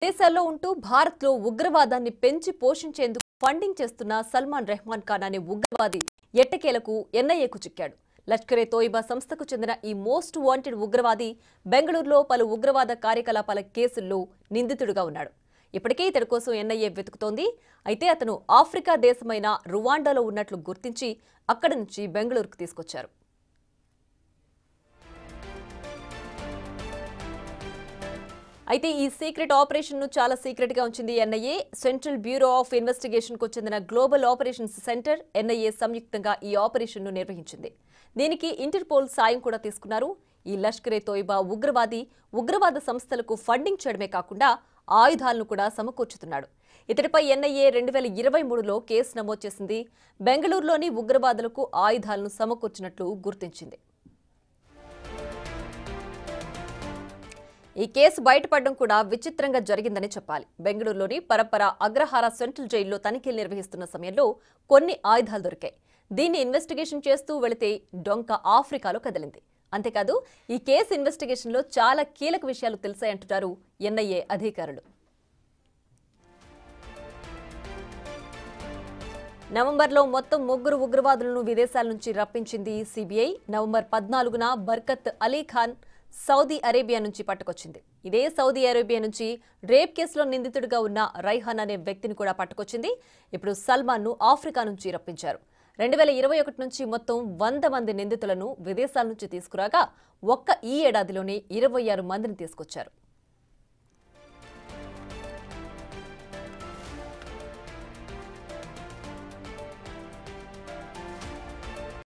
దేశాల్లో ఉంటూ భారత్లో ఉగ్రవాదాన్ని పెంచి పోషించేందుకు ఫండింగ్ చేస్తున్న సల్మాన్ రెహమాన్ ఖాన్ అనే ఉగ్రవాది ఎట్టకేలకు ఎన్ఐఏకు చిక్కాడు. లష్కరే తోయిబా సంస్థకు చెందిన ఈ మోస్ట్ వాంటెడ్ ఉగ్రవాది బెంగళూరులో పలు ఉగ్రవాద కార్యకలాపాల కేసుల్లో నిందితుడిగా ఉన్నాడు. ఇప్పటికే ఇతడి కోసం ఎన్ఐఏ వెతుకుతోంది. అయితే అతను ఆఫ్రికా దేశమైన రువాండాలో ఉన్నట్లు గుర్తించి అక్కడి నుంచి బెంగళూరుకు తీసుకొచ్చారు. అయితే ఈ సీక్రెట్ ఆపరేషన్ ను చాలా సీక్రెట్ గా ఉంచింది NIA. Central bureau of investigation కు చెందిన గ్లోబల్ ఆపరేషన్స్ సెంటర్, ఎన్ఐఏ సంయుక్తంగా ఈ ఆపరేషన్ ను నిర్వహించింది. దీనికి ఇంటర్పోల్ సాయం కూడా తీసుకున్నారు. ఈ లష్కరే తోయిబా ఉగ్రవాది ఉగ్రవాద సంస్థలకు ఫండింగ్ చేయడమే కాకుండా ఆయుధాలను కూడా సమకూర్చుతున్నాడు. ఇతడిపై ఎన్ఐఏ 2023లో కేసు నమోదు చేసింది. బెంగళూరులోని ఉగ్రవాదులకు ఆయుధాలను సమకూర్చినట్లు గుర్తించింది. ఈ కేసు బయటపడడం కూడా విచిత్రంగా జరిగిందని చెప్పాలి. బెంగళూరులోని పరప్పర అగ్రహార సెంట్రల్ జైల్లో తనిఖీలు నిర్వహిస్తున్న సమయంలో కొన్ని ఆయుధాలు దొరికాయి. దీన్ని ఇన్వెస్టిగేషన్ చేస్తూ వెళితే డొంక ఆఫ్రికాలో కదిలింది. అంతేకాదు ఈ కేసు ఇన్వెస్టిగేషన్లో చాలా కీలక విషయాలు తెలిసాయంటున్నారు ఎన్ఐఏ అధికారులు. నవంబర్లో మొత్తం 3 ఉగ్రవాదులను విదేశాల నుంచి రప్పించింది సిబిఐ. నవంబర్ 14న బర్కత్ అలీ ఖాన్ సౌదీ అరేబియా నుంచి పట్టుకొచ్చింది. ఇదే సౌదీ అరేబియా నుంచి రేప్ కేసులో నిందితుడిగా ఉన్న రైహాన్ అనే వ్యక్తిని కూడా పట్టుకొచ్చింది. ఇప్పుడు సల్మాన్ ను ఆఫ్రికా నుంచి రప్పించారు. 2021 నుంచి మొత్తం 100 మంది నిందితులను విదేశాల నుంచి తీసుకురాగా ఒక్క ఈ ఏడాదిలోనే 26 మందిని తీసుకొచ్చారు.